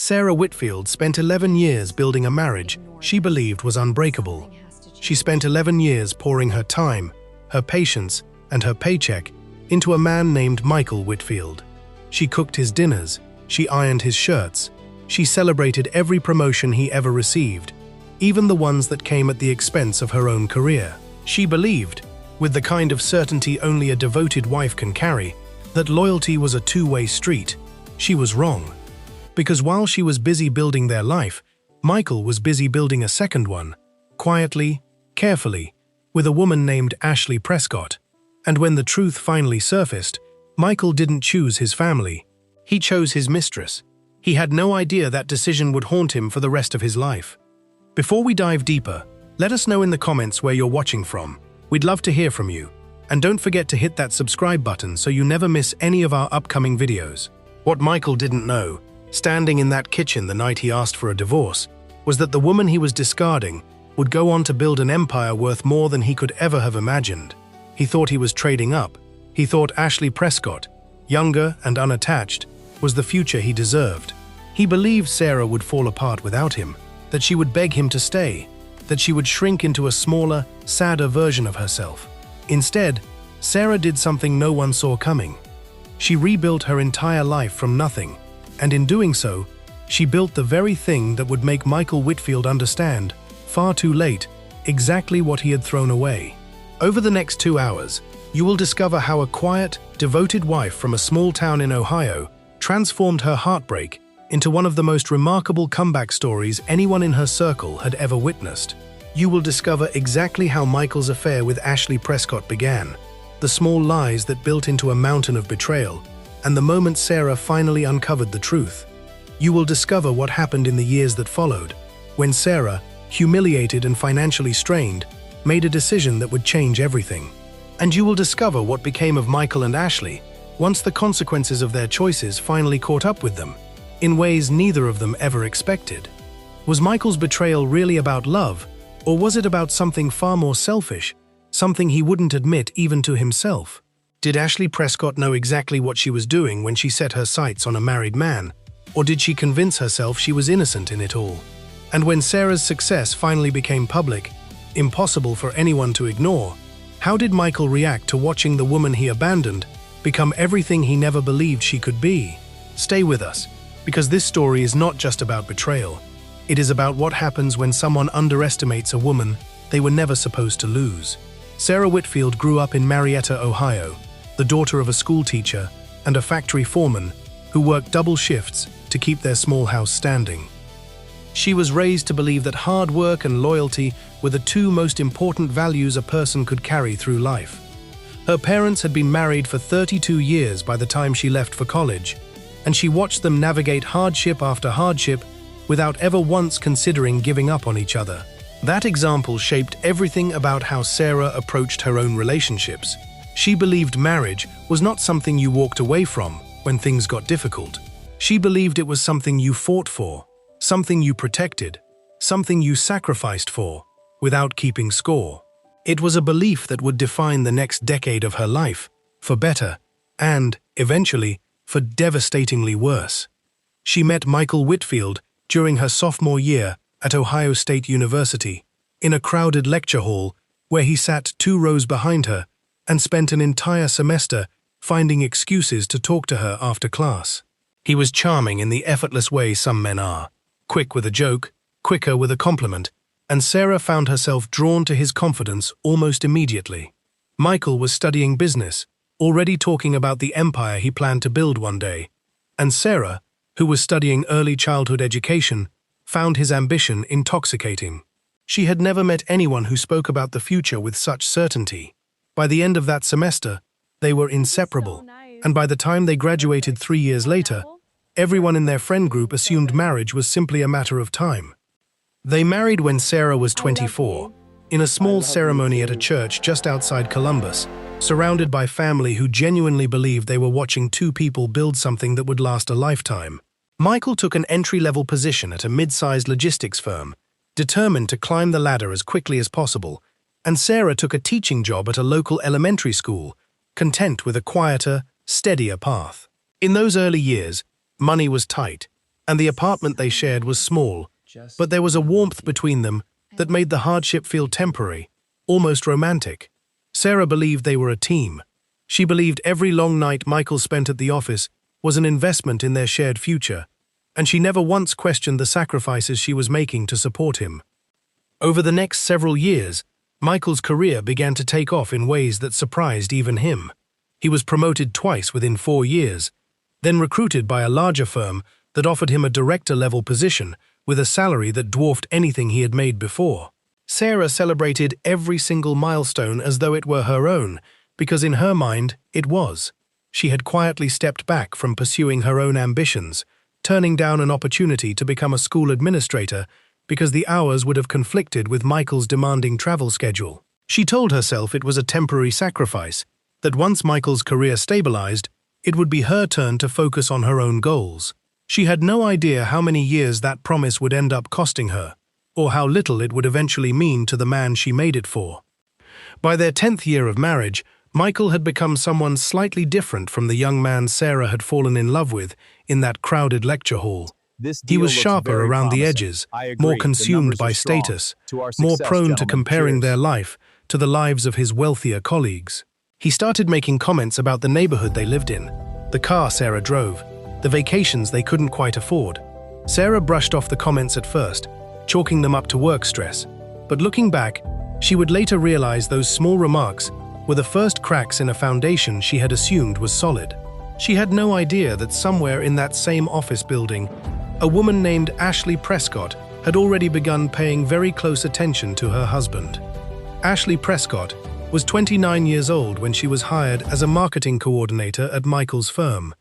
Sarah Whitfield spent 11 years building a marriage she believed was unbreakable. She spent 11 years pouring her time, her patience, and her paycheck into a man named Michael Whitfield. She cooked his dinners, she ironed his shirts, she celebrated every promotion he ever received, even the ones that came at the expense of her own career. She believed, with the kind of certainty only a devoted wife can carry, that loyalty was a two-way street. She was wrong. Because while she was busy building their life, Michael was busy building a second one, quietly, carefully, with a woman named Ashley Prescott. And when the truth finally surfaced, Michael didn't choose his family. He chose his mistress. He had no idea that decision would haunt him for the rest of his life. Before we dive deeper, let us know in the comments where you're watching from. We'd love to hear from you. And don't forget to hit that subscribe button so you never miss any of our upcoming videos. What Michael didn't know, standing in that kitchen the night he asked for a divorce, was that the woman he was discarding would go on to build an empire worth more than he could ever have imagined. He thought he was trading up. He thought Ashley Prescott, younger and unattached, was the future he deserved. He believed Sarah would fall apart without him, that she would beg him to stay, that she would shrink into a smaller, sadder version of herself. Instead, Sarah did something no one saw coming. She rebuilt her entire life from nothing, and in doing so, she built the very thing that would make Michael Whitfield understand, far too late, exactly what he had thrown away. Over the next 2 hours, you will discover how a quiet, devoted wife from a small town in Ohio transformed her heartbreak into one of the most remarkable comeback stories anyone in her circle had ever witnessed. You will discover exactly how Michael's affair with Ashley Prescott began, the small lies that built into a mountain of betrayal, and the moment Sarah finally uncovered the truth. You will discover what happened in the years that followed, when Sarah, humiliated and financially strained, made a decision that would change everything. And you will discover what became of Michael and Ashley once the consequences of their choices finally caught up with them, in ways neither of them ever expected. Was Michael's betrayal really about love, or was it about something far more selfish, something he wouldn't admit even to himself? Did Ashley Prescott know exactly what she was doing when she set her sights on a married man, or did she convince herself she was innocent in it all? And when Sarah's success finally became public, impossible for anyone to ignore, how did Michael react to watching the woman he abandoned become everything he never believed she could be? Stay with us, because this story is not just about betrayal. It is about what happens when someone underestimates a woman they were never supposed to lose. Sarah Whitfield grew up in Marietta, Ohio, the daughter of a schoolteacher and a factory foreman who worked double shifts to keep their small house standing. She was raised to believe that hard work and loyalty were the two most important values a person could carry through life. Her parents had been married for 32 years by the time she left for college, and she watched them navigate hardship after hardship without ever once considering giving up on each other. That example shaped everything about how Sarah approached her own relationships. She believed marriage was not something you walked away from when things got difficult. She believed it was something you fought for, something you protected, something you sacrificed for, without keeping score. It was a belief that would define the next decade of her life, for better, and, eventually, for devastatingly worse. She met Michael Whitfield during her sophomore year at Ohio State University, in a crowded lecture hall where he sat 2 rows behind her and spent an entire semester finding excuses to talk to her after class. He was charming in the effortless way some men are, quick with a joke, quicker with a compliment, and Sarah found herself drawn to his confidence almost immediately. Michael was studying business, already talking about the empire he planned to build one day, and Sarah, who was studying early childhood education, found his ambition intoxicating. She had never met anyone who spoke about the future with such certainty. By the end of that semester, they were inseparable, and by the time they graduated 3 years later, everyone in their friend group assumed marriage was simply a matter of time. They married when Sarah was 24, in a small ceremony at a church just outside Columbus, surrounded by family who genuinely believed they were watching 2 people build something that would last a lifetime. Michael took an entry-level position at a mid-sized logistics firm, determined to climb the ladder as quickly as possible, and Sarah took a teaching job at a local elementary school, content with a quieter, steadier path. In those early years, money was tight, and the apartment they shared was small, but there was a warmth between them that made the hardship feel temporary, almost romantic. Sarah believed they were a team. She believed every long night Michael spent at the office was an investment in their shared future, and she never once questioned the sacrifices she was making to support him. Over the next several years, Michael's career began to take off in ways that surprised even him. He was promoted twice within 4 years, then recruited by a larger firm that offered him a director-level position with a salary that dwarfed anything he had made before. Sarah celebrated every single milestone as though it were her own, because in her mind, it was. She had quietly stepped back from pursuing her own ambitions, turning down an opportunity to become a school administrator because the hours would have conflicted with Michael's demanding travel schedule. She told herself it was a temporary sacrifice, that once Michael's career stabilized, it would be her turn to focus on her own goals. She had no idea how many years that promise would end up costing her, or how little it would eventually mean to the man she made it for. By their 10th year of marriage, Michael had become someone slightly different from the young man Sarah had fallen in love with in that crowded lecture hall. He was sharper around the edges, more consumed by status, more prone to comparing their life to the lives of his wealthier colleagues. He started making comments about the neighborhood they lived in, the car Sarah drove, the vacations they couldn't quite afford. Sarah brushed off the comments at first, chalking them up to work stress, but looking back, she would later realize those small remarks were the first cracks in a foundation she had assumed was solid. She had no idea that somewhere in that same office building, a woman named Ashley Prescott had already begun paying very close attention to her husband. Ashley Prescott was 29 years old when she was hired as a marketing coordinator at Michael's firm.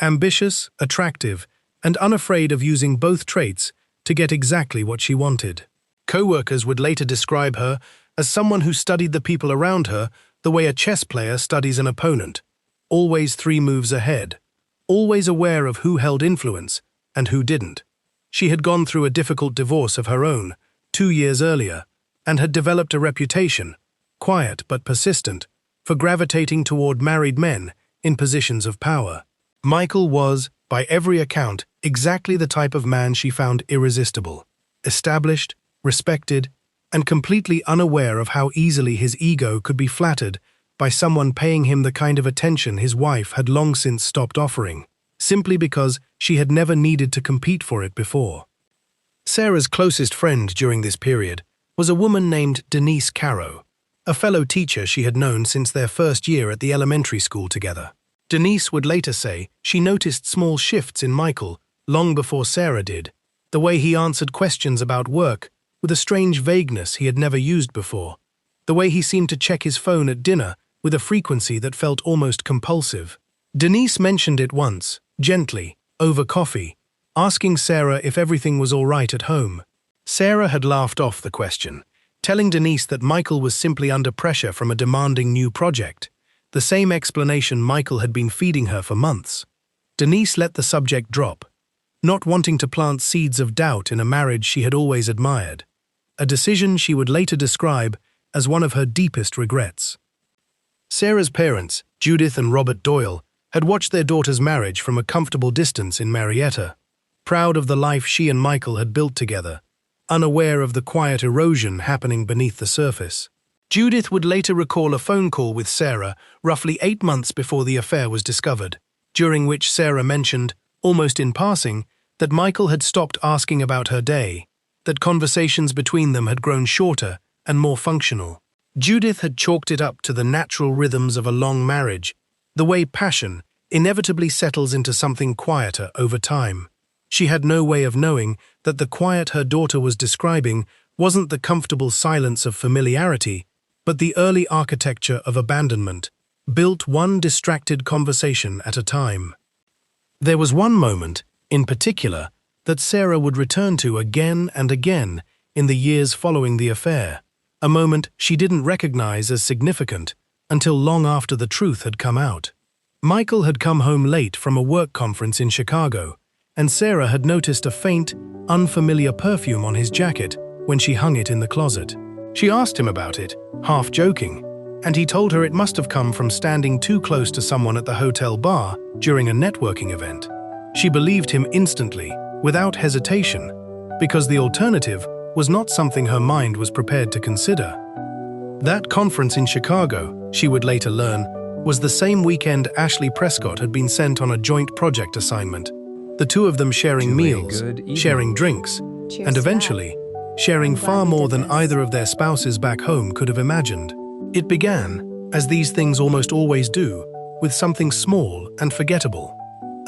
Ambitious, attractive, and unafraid of using both traits to get exactly what she wanted. Co-workers would later describe her as someone who studied the people around her the way a chess player studies an opponent, always 3 moves ahead, always aware of who held influence and who didn't. She had gone through a difficult divorce of her own 2 years earlier and had developed a reputation, quiet but persistent, for gravitating toward married men in positions of power. Michael was, by every account, exactly the type of man she found irresistible, established, respected, and completely unaware of how easily his ego could be flattered by someone paying him the kind of attention his wife had long since stopped offering, simply because she had never needed to compete for it before. Sarah's closest friend during this period was a woman named Denise Caro, a fellow teacher she had known since their first year at the elementary school together. Denise would later say she noticed small shifts in Michael long before Sarah did, the way he answered questions about work with a strange vagueness he had never used before, the way he seemed to check his phone at dinner with a frequency that felt almost compulsive. Denise mentioned it once, gently, over coffee, asking Sarah if everything was all right at home. Sarah had laughed off the question, telling Denise that Michael was simply under pressure from a demanding new project, the same explanation Michael had been feeding her for months. Denise let the subject drop, not wanting to plant seeds of doubt in a marriage she had always admired, a decision she would later describe as one of her deepest regrets. Sarah's parents, Judith and Robert Doyle, had watched their daughter's marriage from a comfortable distance in Marietta, proud of the life she and Michael had built together, unaware of the quiet erosion happening beneath the surface. Judith would later recall a phone call with Sarah roughly 8 months before the affair was discovered, during which Sarah mentioned, almost in passing, that Michael had stopped asking about her day, that conversations between them had grown shorter and more functional. Judith had chalked it up to the natural rhythms of a long marriage, the way passion inevitably settles into something quieter over time. She had no way of knowing that the quiet her daughter was describing wasn't the comfortable silence of familiarity, but the early architecture of abandonment, built one distracted conversation at a time. There was one moment, in particular, that Sarah would return to again and again in the years following the affair, a moment she didn't recognize as significant until long after the truth had come out. Michael had come home late from a work conference in Chicago, and Sarah had noticed a faint, unfamiliar perfume on his jacket when she hung it in the closet. She asked him about it, half joking, and he told her it must have come from standing too close to someone at the hotel bar during a networking event. She believed him instantly, without hesitation, because the alternative was not something her mind was prepared to consider. That conference in Chicago, she would later learn, was the same weekend Ashley Prescott had been sent on a joint project assignment, the two of them sharing meals, sharing drinks, and eventually, sharing far more than either of their spouses back home could have imagined. It began, as these things almost always do, with something small and forgettable.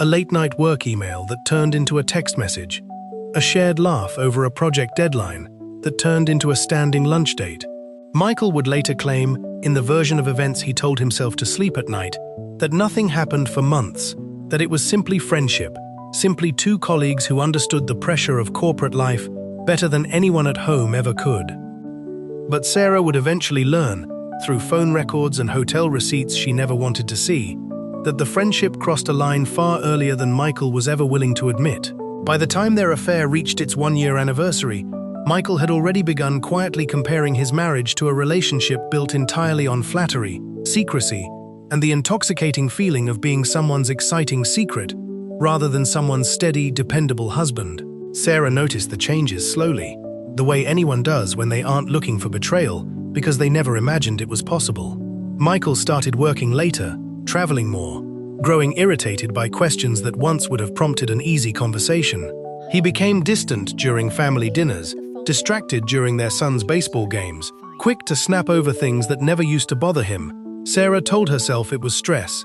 A late-night work email that turned into a text message, a shared laugh over a project deadline that turned into a standing lunch date. Michael would later claim, in the version of events he told himself to sleep at night, that nothing happened for months, that it was simply friendship, simply two colleagues who understood the pressure of corporate life better than anyone at home ever could. But Sarah would eventually learn, through phone records and hotel receipts she never wanted to see, that the friendship crossed a line far earlier than Michael was ever willing to admit. By the time their affair reached its one-year anniversary, Michael had already begun quietly comparing his marriage to a relationship built entirely on flattery, secrecy, and the intoxicating feeling of being someone's exciting secret, rather than someone's steady, dependable husband. Sarah noticed the changes slowly, the way anyone does when they aren't looking for betrayal, because they never imagined it was possible. Michael started working later, traveling more, growing irritated by questions that once would have prompted an easy conversation. He became distant during family dinners, distracted during their son's baseball games, quick to snap over things that never used to bother him. Sarah told herself it was stress.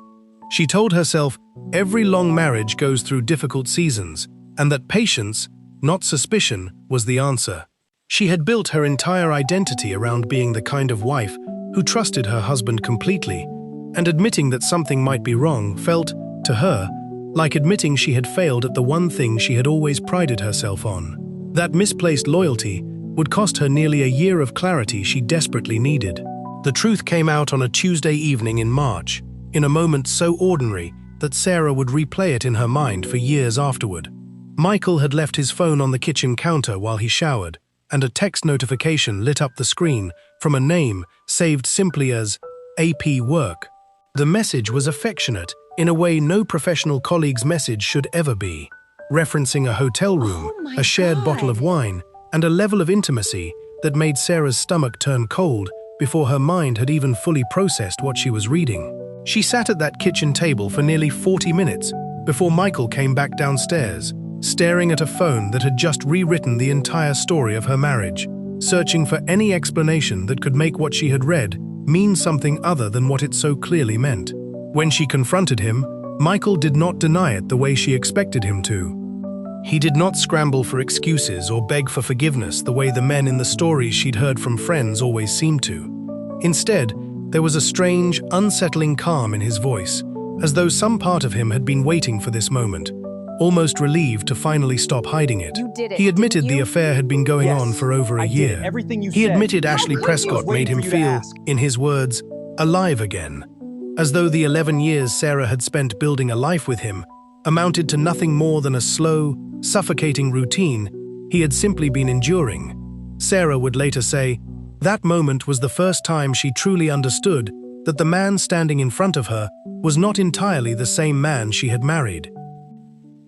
She told herself every long marriage goes through difficult seasons, and that patience, not suspicion, was the answer. She had built her entire identity around being the kind of wife who trusted her husband completely, and admitting that something might be wrong felt, to her, like admitting she had failed at the one thing she had always prided herself on. That misplaced loyalty would cost her nearly a year of clarity she desperately needed. The truth came out on a Tuesday evening in March, in a moment so ordinary that Sarah would replay it in her mind for years afterward. Michael had left his phone on the kitchen counter while he showered, and a text notification lit up the screen from a name saved simply as AP Work. The message was affectionate, in a way no professional colleague's message should ever be, referencing a hotel room, a shared bottle of wine, and a level of intimacy that made Sarah's stomach turn cold before her mind had even fully processed what she was reading. She sat at that kitchen table for nearly 40 minutes before Michael came back downstairs, staring at a phone that had just rewritten the entire story of her marriage, searching for any explanation that could make what she had read mean something other than what it so clearly meant. When she confronted him, Michael did not deny it the way she expected him to. He did not scramble for excuses or beg for forgiveness the way the men in the stories she'd heard from friends always seemed to. Instead, there was a strange, unsettling calm in his voice, as though some part of him had been waiting for this moment, almost relieved to finally stop hiding it. He admitted the affair had been going on for over a year. He admitted Ashley Prescott made him feel, in his words, alive again, as though the 11 years Sarah had spent building a life with him amounted to nothing more than a slow, suffocating routine he had simply been enduring. Sarah would later say, that moment was the first time she truly understood that the man standing in front of her was not entirely the same man she had married.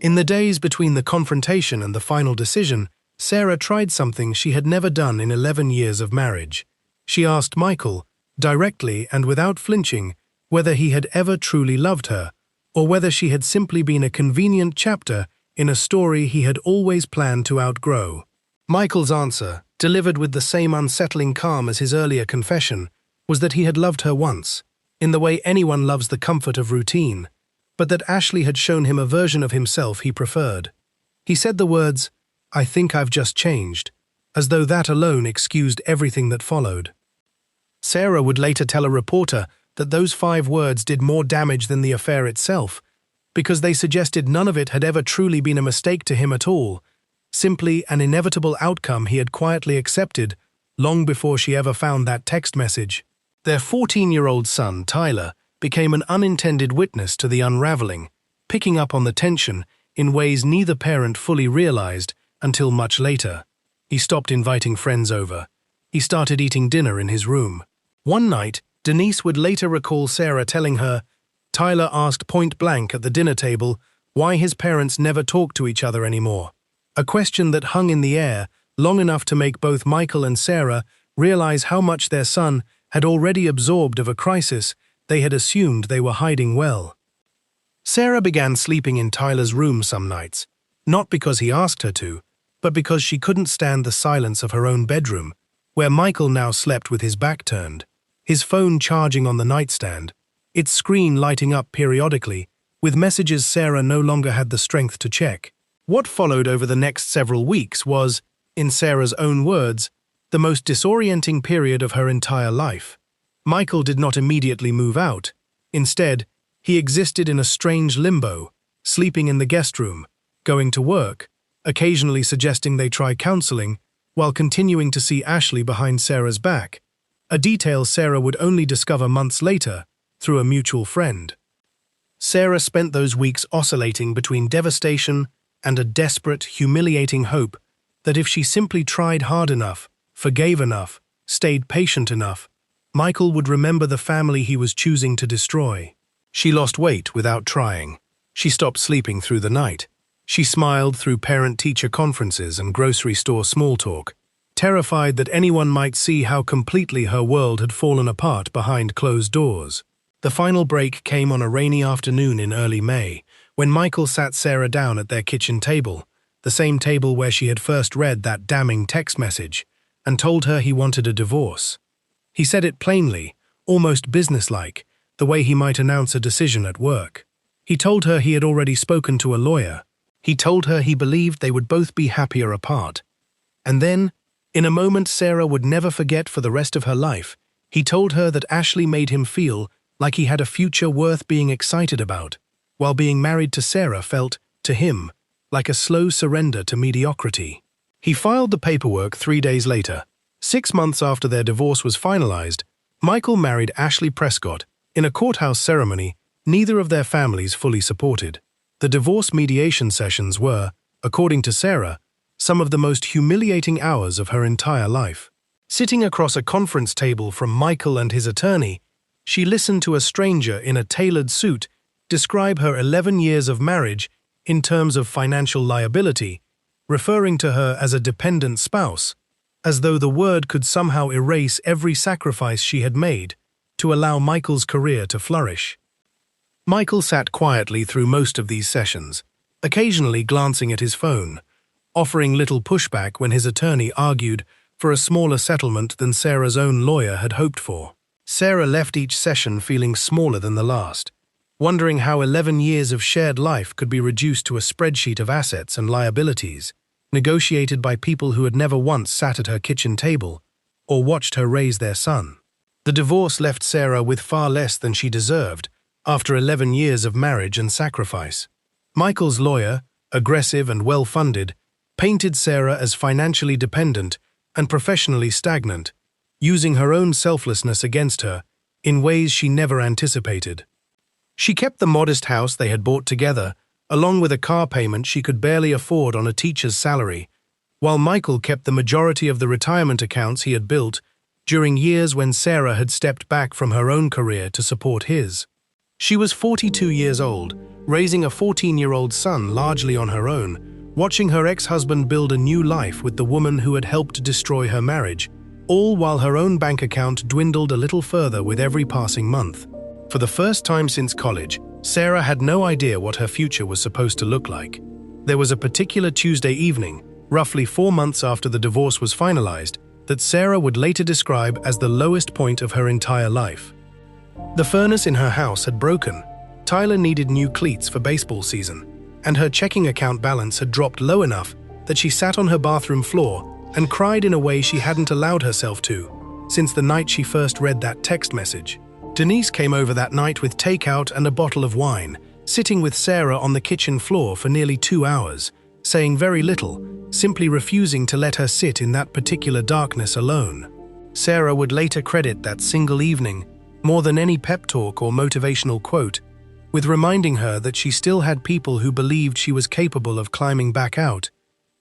In the days between the confrontation and the final decision, Sarah tried something she had never done in 11 years of marriage. She asked Michael, directly and without flinching, whether he had ever truly loved her, or whether she had simply been a convenient chapter in a story he had always planned to outgrow. Michael's answer, delivered with the same unsettling calm as his earlier confession, was that he had loved her once, in the way anyone loves the comfort of routine, but that Ashley had shown him a version of himself he preferred. He said the words, "I think I've just changed," as though that alone excused everything that followed. Sarah would later tell a reporter that those 5 words did more damage than the affair itself, because they suggested none of it had ever truly been a mistake to him at all, simply an inevitable outcome he had quietly accepted long before she ever found that text message. Their 14-year-old son, Tyler, became an unintended witness to the unraveling, picking up on the tension in ways neither parent fully realized until much later. He stopped inviting friends over. He started eating dinner in his room. One night, Denise would later recall Sarah telling her, Tyler asked point blank at the dinner table why his parents never talked to each other anymore. a question that hung in the air long enough to make both Michael and Sarah realize how much their son had already absorbed of a crisis they had assumed they were hiding well. Sarah began sleeping in Tyler's room some nights, not because he asked her to, but because she couldn't stand the silence of her own bedroom, where Michael now slept with his back turned, his phone charging on the nightstand, its screen lighting up periodically, with messages Sarah no longer had the strength to check. What followed over the next several weeks was, in Sarah's own words, the most disorienting period of her entire life. Michael did not immediately move out. Instead, he existed in a strange limbo, sleeping in the guest room, going to work, occasionally suggesting they try counseling, while continuing to see Ashley behind Sarah's back, a detail Sarah would only discover months later through a mutual friend. Sarah spent those weeks oscillating between devastation and a desperate, humiliating hope that if she simply tried hard enough, forgave enough, stayed patient enough, Michael would remember the family he was choosing to destroy. She lost weight without trying. She stopped sleeping through the night. She smiled through parent-teacher conferences and grocery store small talk, terrified that anyone might see how completely her world had fallen apart behind closed doors. The final break came on a rainy afternoon in early May, when Michael sat Sarah down at their kitchen table, the same table where she had first read that damning text message, and told her he wanted a divorce. He said it plainly, almost businesslike, the way he might announce a decision at work. He told her he had already spoken to a lawyer. He told her he believed they would both be happier apart. And then, in a moment Sarah would never forget for the rest of her life, he told her that Ashley made him feel like he had a future worth being excited about, while being married to Sarah felt, to him, like a slow surrender to mediocrity. He filed the paperwork 3 days later. 6 months after their divorce was finalized, Michael married Ashley Prescott in a courthouse ceremony neither of their families fully supported. The divorce mediation sessions were, according to Sarah, some of the most humiliating hours of her entire life. Sitting across a conference table from Michael and his attorney, she listened to a stranger in a tailored suit describe her 11 years of marriage in terms of financial liability, referring to her as a dependent spouse, as though the word could somehow erase every sacrifice she had made to allow Michael's career to flourish. Michael sat quietly through most of these sessions, occasionally glancing at his phone, offering little pushback when his attorney argued for a smaller settlement than Sarah's own lawyer had hoped for. Sarah left each session feeling smaller than the last, wondering how 11 years of shared life could be reduced to a spreadsheet of assets and liabilities, negotiated by people who had never once sat at her kitchen table or watched her raise their son. The divorce left Sarah with far less than she deserved after 11 years of marriage and sacrifice. Michael's lawyer, aggressive and well-funded, painted Sarah as financially dependent and professionally stagnant, using her own selflessness against her in ways she never anticipated. She kept the modest house they had bought together, along with a car payment she could barely afford on a teacher's salary, while Michael kept the majority of the retirement accounts he had built during years when Sarah had stepped back from her own career to support his. She was 42 years old, raising a 14-year-old son largely on her own, watching her ex-husband build a new life with the woman who had helped destroy her marriage, all while her own bank account dwindled a little further with every passing month. For the first time since college, Sarah had no idea what her future was supposed to look like. There was a particular Tuesday evening, roughly 4 months after the divorce was finalized, that Sarah would later describe as the lowest point of her entire life. The furnace in her house had broken, Tyler needed new cleats for baseball season, and her checking account balance had dropped low enough that she sat on her bathroom floor and cried in a way she hadn't allowed herself to since the night she first read that text message. Denise came over that night with takeout and a bottle of wine, sitting with Sarah on the kitchen floor for nearly 2 hours, saying very little, simply refusing to let her sit in that particular darkness alone. Sarah would later credit that single evening, more than any pep talk or motivational quote, with reminding her that she still had people who believed she was capable of climbing back out,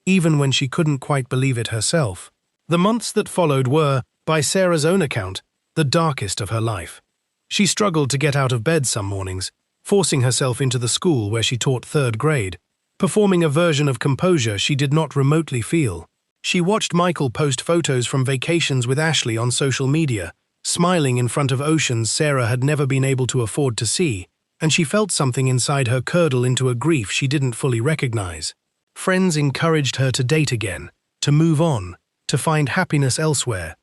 even when she couldn't quite believe it herself. The months that followed were, by Sarah's own account, the darkest of her life. She struggled to get out of bed some mornings, forcing herself into the school where she taught 3rd grade, performing a version of composure she did not remotely feel. She watched Michael post photos from vacations with Ashley on social media, smiling in front of oceans Sarah had never been able to afford to see, and she felt something inside her curdle into a grief she didn't fully recognize. Friends encouraged her to date again, to move on, to find happiness elsewhere.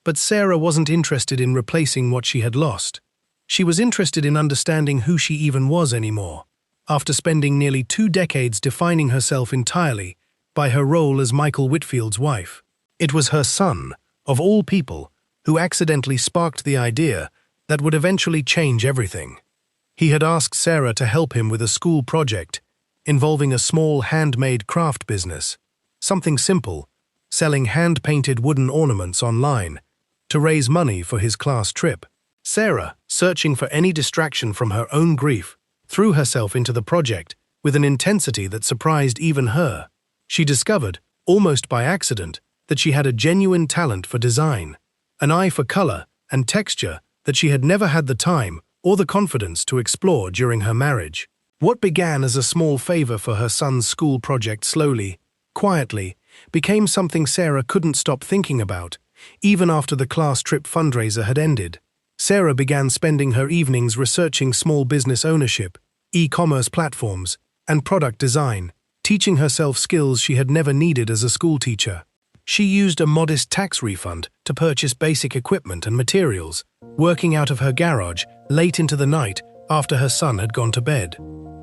But Sarah wasn't interested in replacing what she had lost. She was interested in understanding who she even was anymore, after spending nearly 2 decades defining herself entirely by her role as Michael Whitfield's wife. It was her son, of all people, who accidentally sparked the idea that would eventually change everything. He had asked Sarah to help him with a school project involving a small handmade craft business, something simple, selling hand-painted wooden ornaments online, to raise money for his class trip. Sarah, searching for any distraction from her own grief, threw herself into the project with an intensity that surprised even her. She discovered, almost by accident, that she had a genuine talent for design, an eye for color and texture that she had never had the time or the confidence to explore during her marriage. What began as a small favor for her son's school project slowly, quietly, became something Sarah couldn't stop thinking about, even after the class trip fundraiser had ended. Sarah began spending her evenings researching small business ownership, e-commerce platforms, and product design, teaching herself skills she had never needed as a schoolteacher. She used a modest tax refund to purchase basic equipment and materials, working out of her garage late into the night after her son had gone to bed.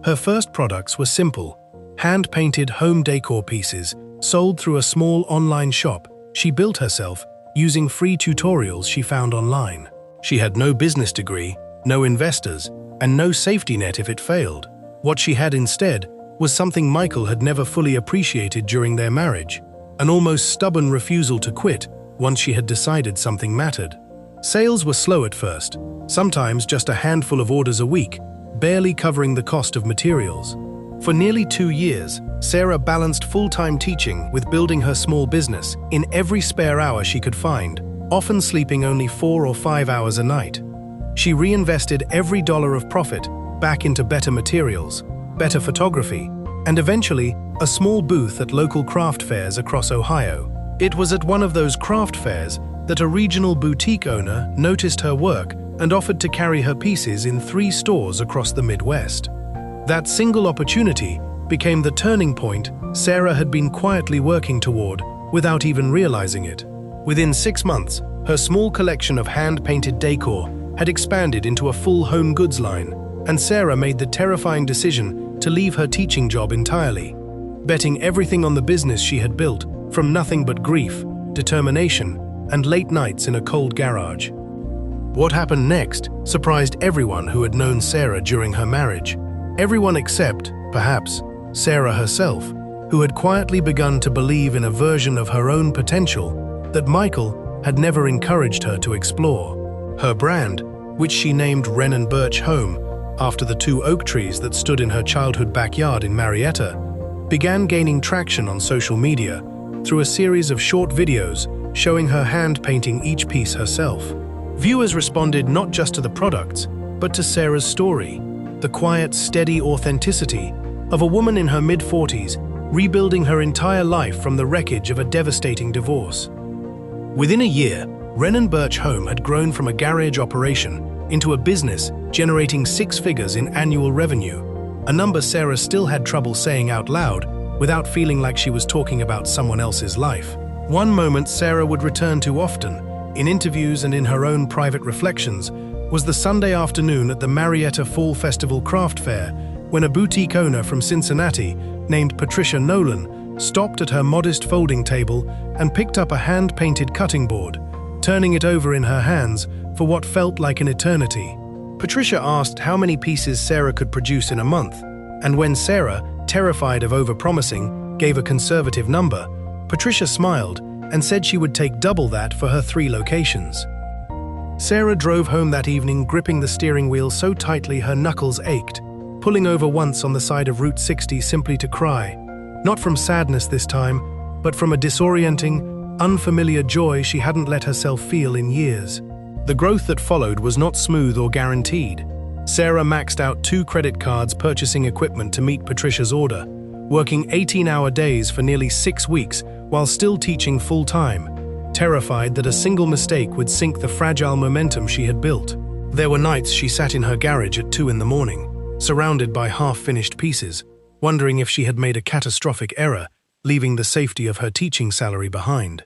Her first products were simple, hand-painted home decor pieces sold through a small online shop she built herself using free tutorials she found online. She had no business degree, no investors, and no safety net if it failed. What she had instead was something Michael had never fully appreciated during their marriage, an almost stubborn refusal to quit once she had decided something mattered. Sales were slow at first, sometimes just a handful of orders a week, barely covering the cost of materials. For nearly 2 years, Sarah balanced full-time teaching with building her small business in every spare hour she could find, often sleeping only 4 or 5 hours a night. She reinvested every dollar of profit back into better materials, better photography, and eventually a small booth at local craft fairs across Ohio. It was at one of those craft fairs that a regional boutique owner noticed her work and offered to carry her pieces in 3 stores across the Midwest. That single opportunity became the turning point Sarah had been quietly working toward without even realizing it. Within 6 months, her small collection of hand-painted decor had expanded into a full home goods line, and Sarah made the terrifying decision to leave her teaching job entirely, betting everything on the business she had built from nothing but grief, determination, and late nights in a cold garage. What happened next surprised everyone who had known Sarah during her marriage. Everyone except, perhaps, Sarah herself, who had quietly begun to believe in a version of her own potential that Michael had never encouraged her to explore. Her brand, which she named Wren & Birch Home, after the 2 oak trees that stood in her childhood backyard in Marietta, began gaining traction on social media through a series of short videos showing her hand-painting each piece herself. Viewers responded not just to the products, but to Sarah's story, the quiet, steady authenticity of a woman in her mid-40s rebuilding her entire life from the wreckage of a devastating divorce. Within a year, Wren & Birch Home had grown from a garage operation into a business generating 6 figures in annual revenue, a number Sarah still had trouble saying out loud without feeling like she was talking about someone else's life. One moment Sarah would return to often, in interviews and in her own private reflections, was the Sunday afternoon at the Marietta Fall Festival Craft Fair, when a boutique owner from Cincinnati named Patricia Nolan stopped at her modest folding table and picked up a hand-painted cutting board, turning it over in her hands for what felt like an eternity. Patricia asked how many pieces Sarah could produce in a month, and when Sarah, terrified of overpromising, gave a conservative number, Patricia smiled and said she would take double that for her 3 locations. Sarah drove home that evening gripping the steering wheel so tightly her knuckles ached, pulling over once on the side of Route 60 simply to cry, not from sadness this time, but from a disorienting, unfamiliar joy she hadn't let herself feel in years. The growth that followed was not smooth or guaranteed. Sarah maxed out 2 credit cards purchasing equipment to meet Patricia's order, working 18-hour days for nearly 6 weeks while still teaching full-time, terrified that a single mistake would sink the fragile momentum she had built. There were nights she sat in her garage at 2 in the morning, surrounded by half-finished pieces, wondering if she had made a catastrophic error, leaving the safety of her teaching salary behind.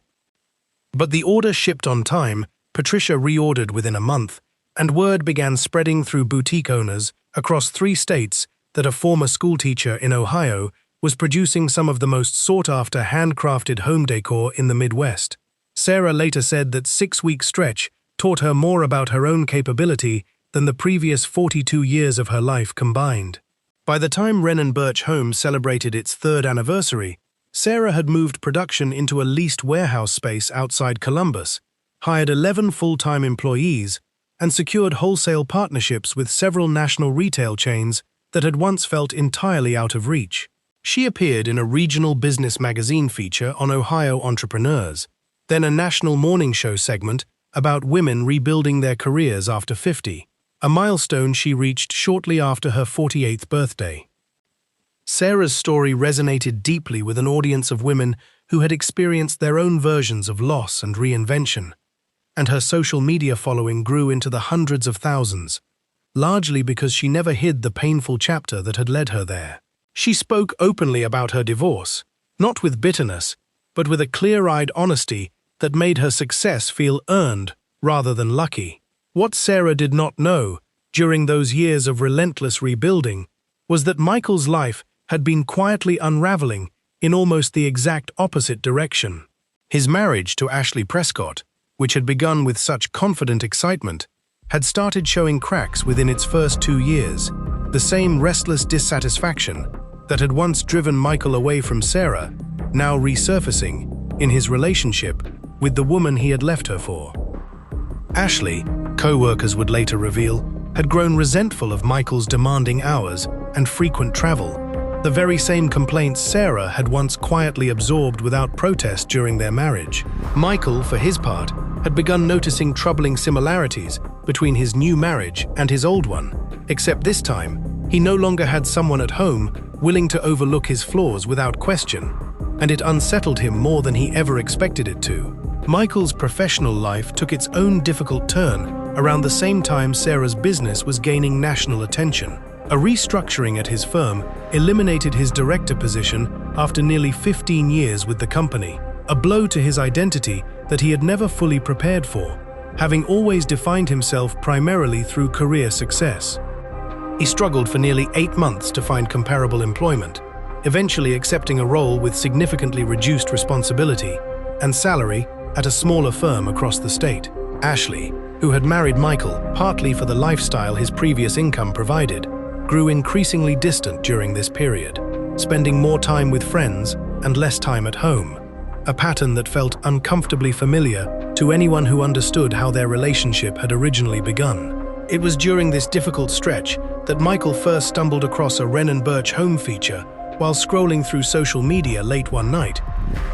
But the order shipped on time, Patricia reordered within a month, and word began spreading through boutique owners across 3 states that a former schoolteacher in Ohio was producing some of the most sought-after handcrafted home decor in the Midwest. Sarah later said that 6-week stretch taught her more about her own capability than the previous 42 years of her life combined. By the time Wren & Birch Homes celebrated its 3rd anniversary, Sarah had moved production into a leased warehouse space outside Columbus, hired 11 full-time employees, and secured wholesale partnerships with several national retail chains that had once felt entirely out of reach. She appeared in a regional business magazine feature on Ohio entrepreneurs, then a national morning show segment about women rebuilding their careers after 50, a milestone she reached shortly after her 48th birthday. Sarah's story resonated deeply with an audience of women who had experienced their own versions of loss and reinvention, and her social media following grew into the hundreds of thousands, largely because she never hid the painful chapter that had led her there. She spoke openly about her divorce, not with bitterness, but with a clear-eyed honesty that made her success feel earned rather than lucky. What Sarah did not know, during those years of relentless rebuilding, was that Michael's life had been quietly unraveling in almost the exact opposite direction. His marriage to Ashley Prescott, which had begun with such confident excitement, had started showing cracks within its first 2 years. The same restless dissatisfaction that had once driven Michael away from Sarah, now resurfacing in his relationship with the woman he had left her for. Ashley, co-workers would later reveal, had grown resentful of Michael's demanding hours and frequent travel, the very same complaints Sarah had once quietly absorbed without protest during their marriage. Michael, for his part, had begun noticing troubling similarities between his new marriage and his old one, except this time, he no longer had someone at home willing to overlook his flaws without question, and it unsettled him more than he ever expected it to. Michael's professional life took its own difficult turn around the same time Sarah's business was gaining national attention. A restructuring at his firm eliminated his director position after nearly 15 years with the company, a blow to his identity that he had never fully prepared for, having always defined himself primarily through career success. He struggled for nearly 8 months to find comparable employment, eventually accepting a role with significantly reduced responsibility and salary at a smaller firm across the state. Ashley, who had married Michael partly for the lifestyle his previous income provided, grew increasingly distant during this period, spending more time with friends and less time at home, a pattern that felt uncomfortably familiar to anyone who understood how their relationship had originally begun. It was during this difficult stretch that Michael first stumbled across a Wren & Birch home feature while scrolling through social media late one night,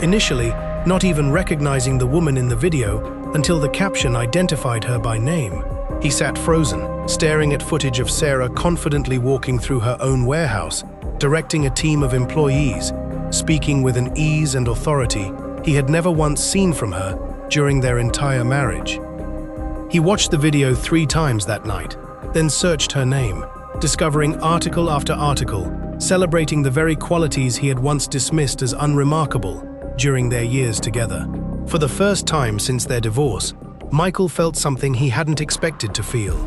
initially not even recognizing the woman in the video until the caption identified her by name. He sat frozen, staring at footage of Sarah confidently walking through her own warehouse, directing a team of employees, speaking with an ease and authority he had never once seen from her during their entire marriage. He watched the video 3 times that night, then searched her name, discovering article after article, celebrating the very qualities he had once dismissed as unremarkable during their years together. For the first time since their divorce, Michael felt something he hadn't expected to feel,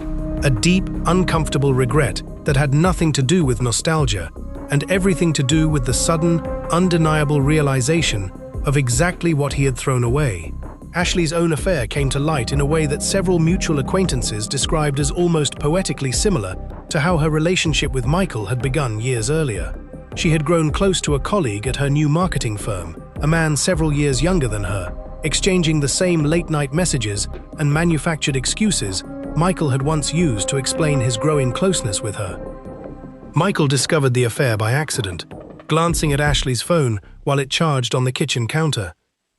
a deep, uncomfortable regret that had nothing to do with nostalgia and everything to do with the sudden, undeniable realization of exactly what he had thrown away. Ashley's own affair came to light in a way that several mutual acquaintances described as almost poetically similar to how her relationship with Michael had begun years earlier. She had grown close to a colleague at her new marketing firm, a man several years younger than her, exchanging the same late-night messages and manufactured excuses Michael had once used to explain his growing closeness with her. Michael discovered the affair by accident, glancing at Ashley's phone while it charged on the kitchen counter,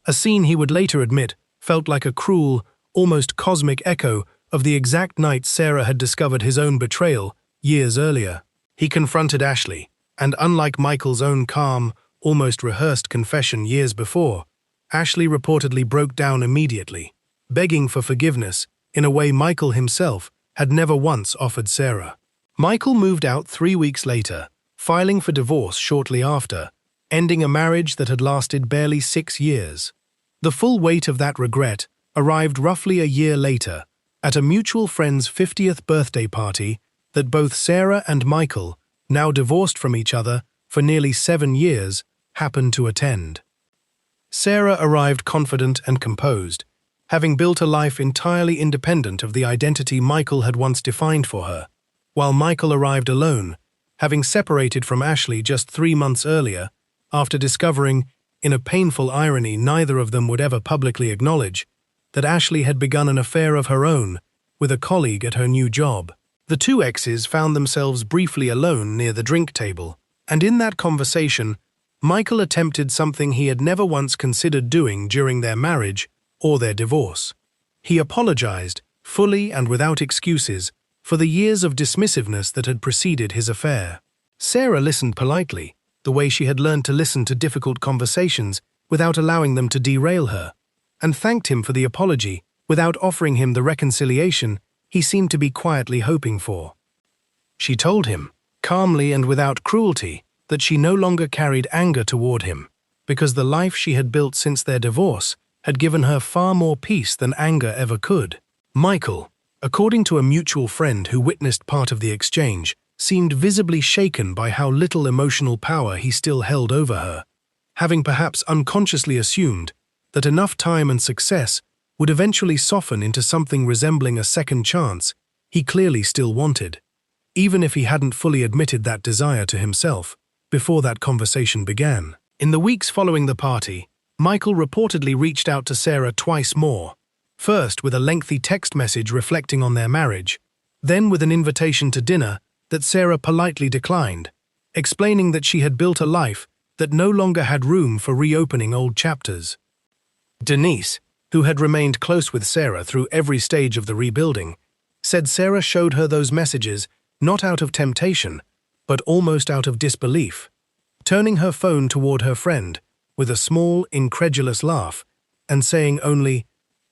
a scene he would later admit felt like a cruel, almost cosmic echo of the exact night Sarah had discovered his own betrayal years earlier. He confronted Ashley, And unlike Michael's own calm, almost rehearsed confession years before, Ashley reportedly broke down immediately, begging for forgiveness in a way Michael himself had never once offered Sarah. Michael moved out 3 weeks later, filing for divorce shortly after, ending a marriage that had lasted barely 6 years. The full weight of that regret arrived roughly a year later, at a mutual friend's 50th birthday party that both Sarah and Michael, now divorced from each other for nearly 7 years, happened to attend. Sarah arrived confident and composed, having built a life entirely independent of the identity Michael had once defined for her, while Michael arrived alone, having separated from Ashley just 3 months earlier, after discovering, in a painful irony neither of them would ever publicly acknowledge, that Ashley had begun an affair of her own with a colleague at her new job. The two exes found themselves briefly alone near the drink table, and in that conversation, Michael attempted something he had never once considered doing during their marriage or their divorce. He apologized, fully and without excuses, for the years of dismissiveness that had preceded his affair. Sarah listened politely, the way she had learned to listen to difficult conversations without allowing them to derail her, and thanked him for the apology without offering him the reconciliation he seemed to be quietly hoping for. She told him, calmly and without cruelty, that she no longer carried anger toward him, because the life she had built since their divorce had given her far more peace than anger ever could. Michael, according to a mutual friend who witnessed part of the exchange, seemed visibly shaken by how little emotional power he still held over her, having perhaps unconsciously assumed that enough time and success would eventually soften into something resembling a second chance he clearly still wanted, even if he hadn't fully admitted that desire to himself before that conversation began. In the weeks following the party, Michael reportedly reached out to Sarah twice more, first with a lengthy text message reflecting on their marriage, then with an invitation to dinner that Sarah politely declined, explaining that she had built a life that no longer had room for reopening old chapters. Denise, who had remained close with Sarah through every stage of the rebuilding, said Sarah showed her those messages not out of temptation, but almost out of disbelief, turning her phone toward her friend with a small, incredulous laugh and saying only,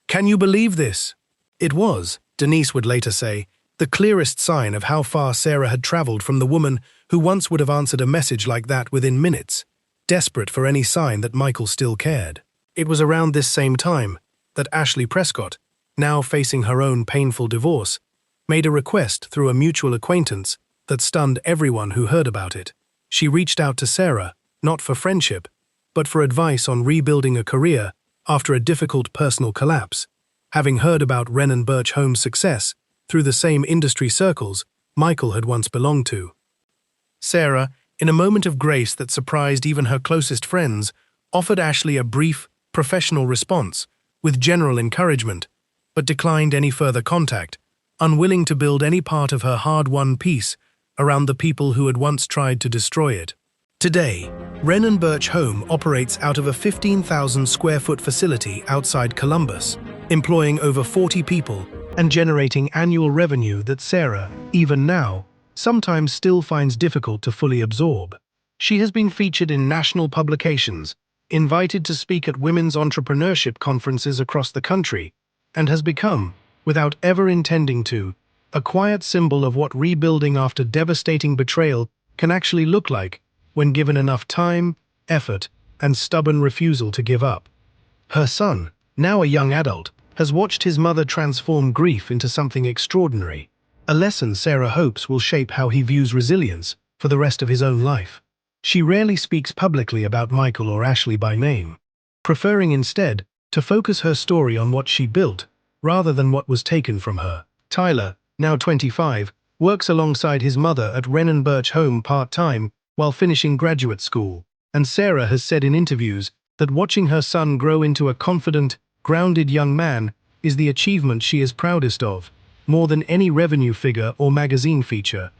"Can you believe this?" It was, Denise would later say, the clearest sign of how far Sarah had traveled from the woman who once would have answered a message like that within minutes, desperate for any sign that Michael still cared. It was around this same time that Ashley Prescott, now facing her own painful divorce, made a request through a mutual acquaintance that stunned everyone who heard about it. She reached out to Sarah, not for friendship, but for advice on rebuilding a career after a difficult personal collapse, having heard about Wren & Birch Home's success through the same industry circles Michael had once belonged to. Sarah, in a moment of grace that surprised even her closest friends, offered Ashley a brief, professional response with general encouragement, but declined any further contact, unwilling to build any part of her hard-won peace around the people who had once tried to destroy it. Today, Wren & Birch Home operates out of a 15,000-square-foot facility outside Columbus, employing over 40 people and generating annual revenue that Sarah, even now, sometimes still finds difficult to fully absorb. She has been featured in national publications, invited to speak at women's entrepreneurship conferences across the country, and has become, without ever intending to, a quiet symbol of what rebuilding after devastating betrayal can actually look like when given enough time, effort, and stubborn refusal to give up. Her son, now a young adult, has watched his mother transform grief into something extraordinary, a lesson Sarah hopes will shape how he views resilience for the rest of his own life. She rarely speaks publicly about Michael or Ashley by name, preferring instead to focus her story on what she built rather than what was taken from her. Tyler, now 25, works alongside his mother at Wren & Birch Home part-time while finishing graduate school, and Sarah has said in interviews that watching her son grow into a confident, grounded young man is the achievement she is proudest of, more than any revenue figure or magazine feature.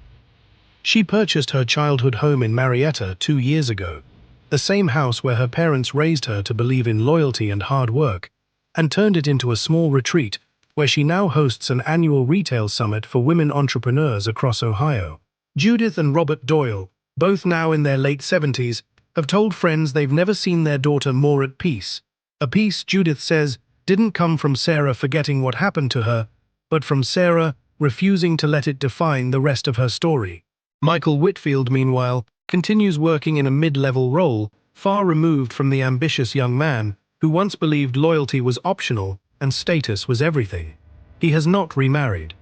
She purchased her childhood home in Marietta 2 years ago, the same house where her parents raised her to believe in loyalty and hard work, and turned it into a small retreat where she now hosts an annual retail summit for women entrepreneurs across Ohio. Judith and Robert Doyle, both now in their late 70s, have told friends they've never seen their daughter more at peace. A peace, Judith says, didn't come from Sarah forgetting what happened to her, but from Sarah refusing to let it define the rest of her story. Michael Whitfield, meanwhile, continues working in a mid-level role, far removed from the ambitious young man who once believed loyalty was optional and status was everything. He has not remarried.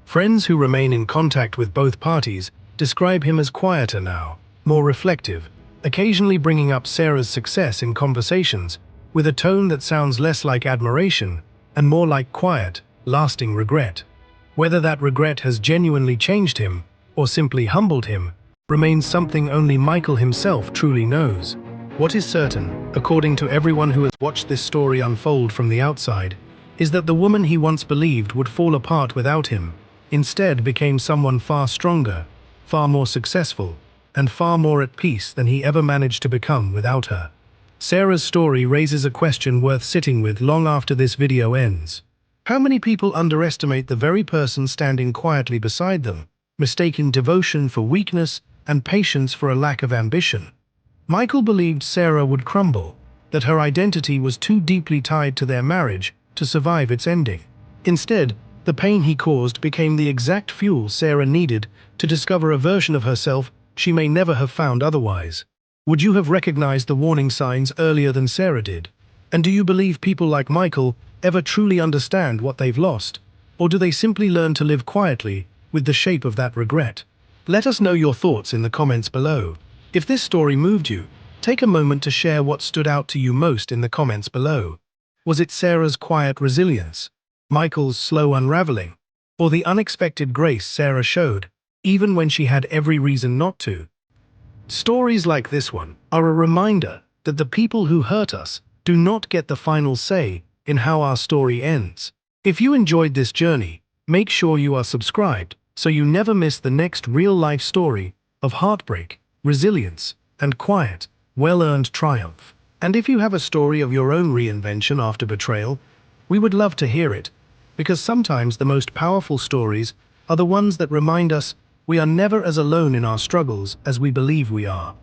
Friends who remain in contact with both parties describe him as quieter now, more reflective, occasionally bringing up Sarah's success in conversations, with a tone that sounds less like admiration and more like quiet, lasting regret. Whether that regret has genuinely changed him or simply humbled him remains something only Michael himself truly knows. What is certain, according to everyone who has watched this story unfold from the outside, is that the woman he once believed would fall apart without him instead became someone far stronger, far more successful, and far more at peace than he ever managed to become without her. Sarah's story raises a question worth sitting with long after this video ends. How many people underestimate the very person standing quietly beside them, mistaking devotion for weakness and patience for a lack of ambition? Michael believed Sarah would crumble, that her identity was too deeply tied to their marriage to survive its ending. Instead, the pain he caused became the exact fuel Sarah needed to discover a version of herself she may never have found otherwise. Would you have recognized the warning signs earlier than Sarah did? And do you believe people like Michael ever truly understand what they've lost? Or do they simply learn to live quietly with the shape of that regret? Let us know your thoughts in the comments below. If this story moved you, take a moment to share what stood out to you most in the comments below. Was it Sarah's quiet resilience, Michael's slow unraveling, or the unexpected grace Sarah showed, even when she had every reason not to? Stories like this one are a reminder that the people who hurt us do not get the final say in how our story ends. If you enjoyed this journey, make sure you are subscribed so you never miss the next real-life story of heartbreak, resilience, and quiet, well-earned triumph. And if you have a story of your own reinvention after betrayal, we would love to hear it, because sometimes the most powerful stories are the ones that remind us we are never as alone in our struggles as we believe we are.